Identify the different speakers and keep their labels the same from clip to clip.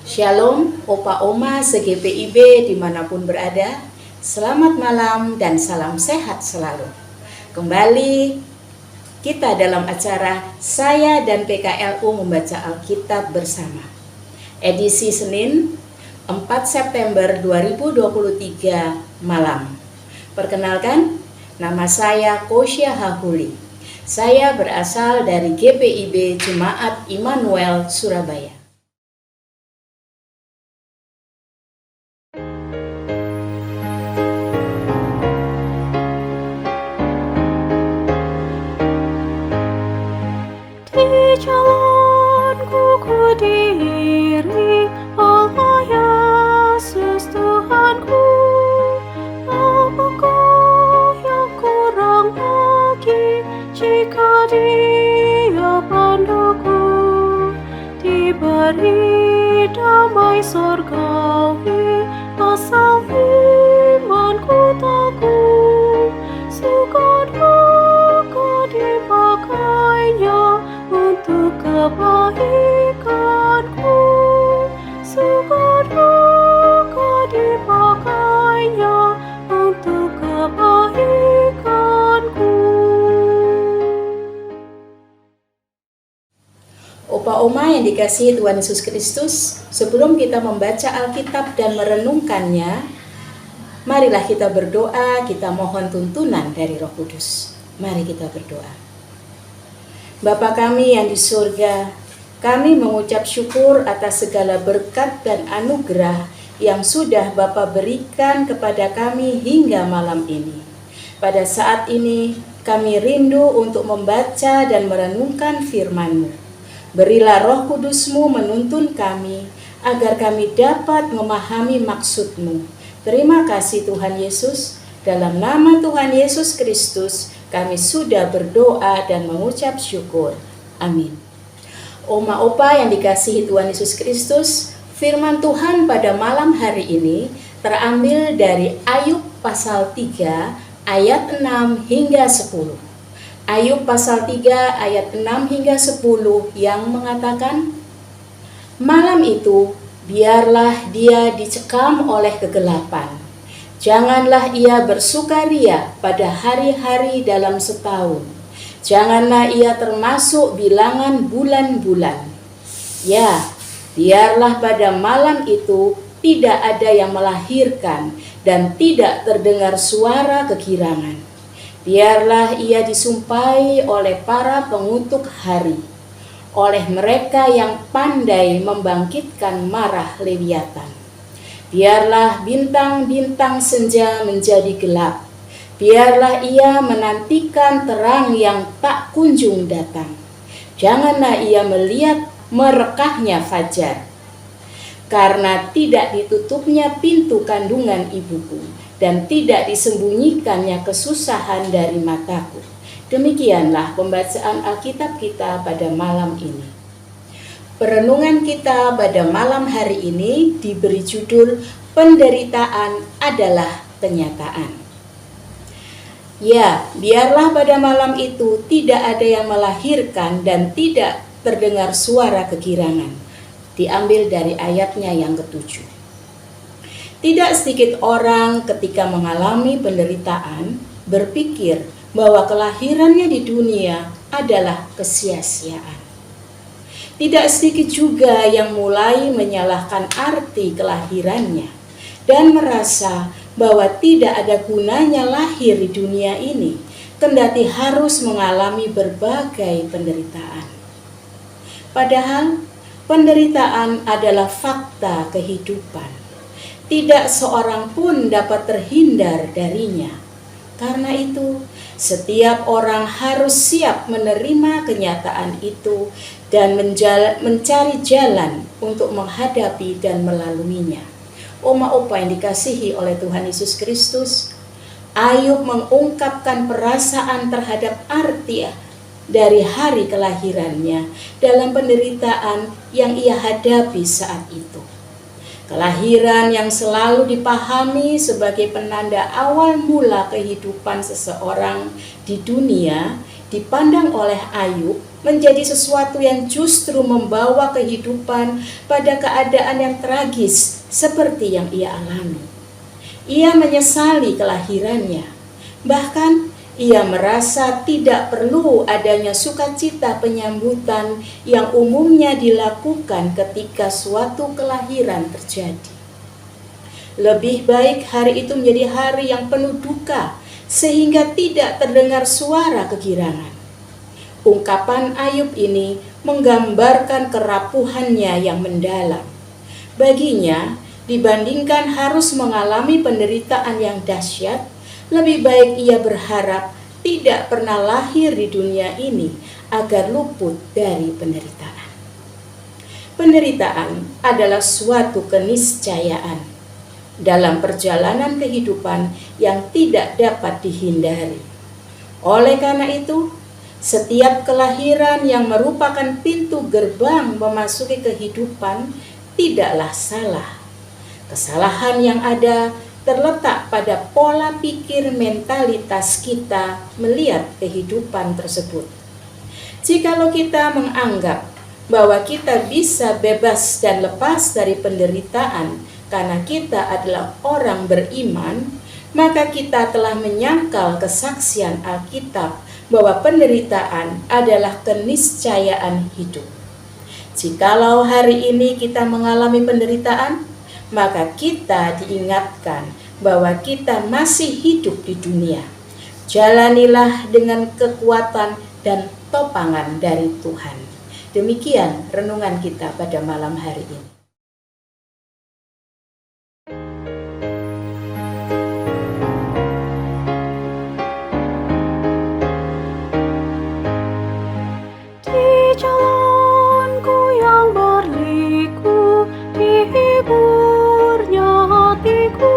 Speaker 1: Shalom, Opa Oma se-GPIB dimanapun berada. Selamat malam dan salam sehat selalu. Kembali kita dalam acara Saya dan PKLU membaca Alkitab bersama. Edisi Senin 4 September 2023 malam. Perkenalkan, nama saya Kosya Hahuli. Saya berasal dari GPIB Jemaat Immanuel Surabaya.
Speaker 2: Di jalanku ku diiring oleh Yesus Tuhanku. Apakah yang kurang lagi jika Dia panduku? Diberi damai surgawi asal imanku teguh. Suka duka dipakainya untuk kebaikanku. Suka duka dipakainya untuk kebaikanku.
Speaker 1: Opa Oma yang dikasihi Tuhan Yesus Kristus, sebelum kita membaca Alkitab dan merenungkannya, marilah kita berdoa, kita mohon tuntunan dari Roh Kudus. Mari kita berdoa. Bapa kami yang di surga, kami mengucap syukur atas segala berkat dan anugerah yang sudah Bapa berikan kepada kami hingga malam ini. Pada saat ini kami rindu untuk membaca dan merenungkan firman-Mu. Berilah Roh Kudus-Mu menuntun kami agar kami dapat memahami maksud-Mu. Terima kasih Tuhan Yesus. Dalam nama Tuhan Yesus Kristus kami sudah berdoa dan mengucap syukur. Amin. Oma Opa yang dikasihi Tuhan Yesus Kristus, firman Tuhan pada malam hari ini terambil dari Ayub pasal 3 ayat 6 hingga 10. Ayub pasal 3 ayat 6 hingga 10 yang mengatakan, malam itu biarlah dia dicekam oleh kegelapan. Janganlah ia bersukaria pada hari-hari dalam setahun. Janganlah ia termasuk bilangan bulan-bulan. Ya, biarlah pada malam itu tidak ada yang melahirkan dan tidak terdengar suara kegirangan. Biarlah ia disumpahi oleh para pengutuk hari, oleh mereka yang pandai membangkitkan marah Lewiatan. Biarlah bintang-bintang senja menjadi gelap. Biarlah ia menantikan terang yang tak kunjung datang. Janganlah ia melihat merekahnya fajar, karena tidak ditutupnya pintu kandungan ibuku, dan tidak disembunyikannya kesusahan dari mataku. Demikianlah pembacaan Alkitab kita pada malam ini. Perenungan kita pada malam hari ini diberi judul Penderitaan adalah Kenyataan. Ya, biarlah pada malam itu tidak ada yang melahirkan dan tidak terdengar suara kegirangan. Diambil dari ayatnya yang ke-7. Tidak sedikit orang ketika mengalami penderitaan berpikir bahwa kelahirannya di dunia adalah kesia-siaan. Tidak sedikit juga yang mulai menyalahkan arti kelahirannya dan merasa bahwa tidak ada gunanya lahir di dunia ini, kendati harus mengalami berbagai penderitaan. Padahal penderitaan adalah fakta kehidupan. Tidak seorang pun dapat terhindar darinya. Karena itu, setiap orang harus siap menerima kenyataan itu dan mencari jalan untuk menghadapi dan melaluinya. Oma Opa yang dikasihi oleh Tuhan Yesus Kristus, Ayub mengungkapkan perasaan terhadap arti dari hari kelahirannya dalam penderitaan yang ia hadapi saat itu. Kelahiran yang selalu dipahami sebagai penanda awal mula kehidupan seseorang di dunia dipandang oleh Ayub menjadi sesuatu yang justru membawa kehidupan pada keadaan yang tragis seperti yang ia alami. Ia menyesali kelahirannya, bahkan ia merasa tidak perlu adanya sukacita penyambutan yang umumnya dilakukan ketika suatu kelahiran terjadi. Lebih baik hari itu menjadi hari yang penuh duka sehingga tidak terdengar suara kegirangan. Ungkapan Ayub ini menggambarkan kerapuhannya yang mendalam. Baginya, dibandingkan harus mengalami penderitaan yang dahsyat, lebih baik ia berharap tidak pernah lahir di dunia ini agar luput dari penderitaan. Penderitaan adalah suatu keniscayaan dalam perjalanan kehidupan yang tidak dapat dihindari. Oleh karena itu, setiap kelahiran yang merupakan pintu gerbang memasuki kehidupan tidaklah salah. Kesalahan yang ada terletak pada pola pikir mentalitas kita melihat kehidupan tersebut. Jikalau kita menganggap bahwa kita bisa bebas dan lepas dari penderitaan karena kita adalah orang beriman, maka kita telah menyangkal kesaksian Alkitab bahwa penderitaan adalah keniscayaan hidup. Jikalau hari ini kita mengalami penderitaan, maka kita diingatkan bahwa kita masih hidup di dunia. Jalanilah dengan kekuatan dan topangan dari Tuhan. Demikian renungan kita pada malam hari ini.
Speaker 2: Jalanku yang berliku, dihiburnya hatiku.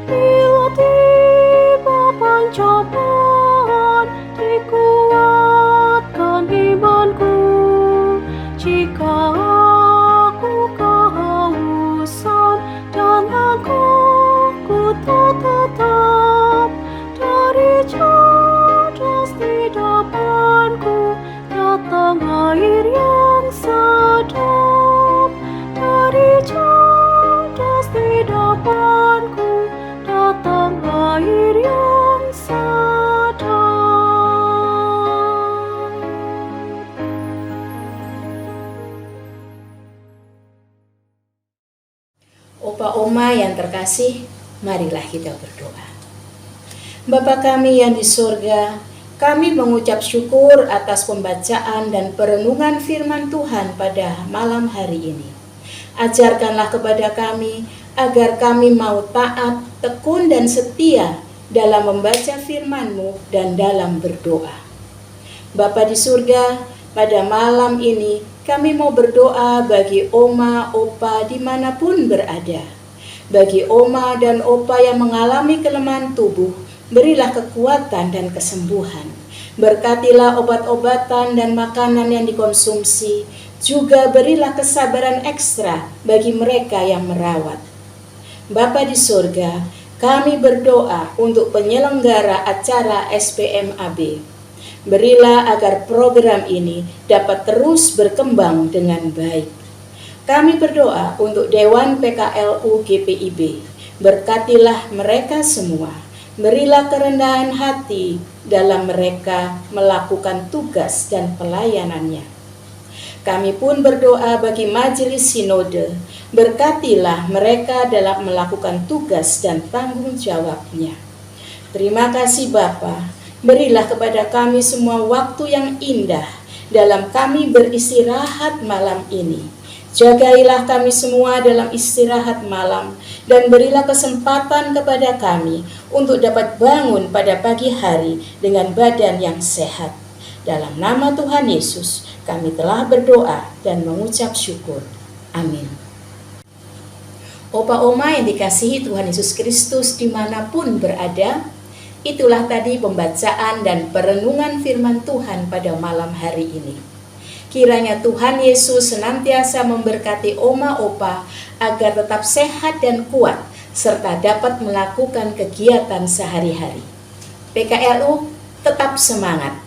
Speaker 2: Bila tiba pencobaan, dikuatkan imanku. Jika aku kehausan dan langkahku tak tetap, dari cerdas di depanku datang air yang sedap. Dari cerdas di depanku datang air yang sedap.
Speaker 1: Opa Oma yang terkasih, marilah kita berdoa. Bapa kami yang di surga, kami mengucap syukur atas pembacaan dan perenungan firman Tuhan pada malam hari ini. Ajarkanlah kepada kami agar kami mau taat, tekun dan setia dalam membaca firman-Mu dan dalam berdoa. Bapa di surga, pada malam ini kami mau berdoa bagi Oma, Opa dimanapun berada. Bagi Oma dan Opa yang mengalami kelemahan tubuh, berilah kekuatan dan kesembuhan. Berkatilah obat-obatan dan makanan yang dikonsumsi. Juga berilah kesabaran ekstra bagi mereka yang merawat. Bapa di surga, kami berdoa untuk penyelenggara acara SPMAB. Berilah agar program ini dapat terus berkembang dengan baik. Kami berdoa untuk Dewan PKLU GPIB. Berkatilah mereka semua. Berilah kerendahan hati dalam mereka melakukan tugas dan pelayanannya. Kami pun berdoa bagi Majelis Sinode. Berkatilah mereka dalam melakukan tugas dan tanggung jawabnya. Terima kasih Bapa. Berilah kepada kami semua waktu yang indah dalam kami beristirahat malam ini. Jagailah kami semua dalam istirahat malam dan berilah kesempatan kepada kami untuk dapat bangun pada pagi hari dengan badan yang sehat. Dalam nama Tuhan Yesus, kami telah berdoa dan mengucap syukur. Amin. Opa Oma yang dikasihi Tuhan Yesus Kristus dimanapun berada, itulah tadi pembacaan dan perenungan firman Tuhan pada malam hari ini. Kiranya Tuhan Yesus senantiasa memberkati Oma Opa agar tetap sehat dan kuat serta dapat melakukan kegiatan sehari-hari. PKLU tetap semangat.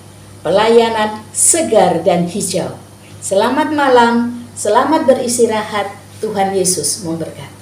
Speaker 1: pelayanan segar dan hijau. Selamat malam, selamat beristirahat, Tuhan Yesus memberkati.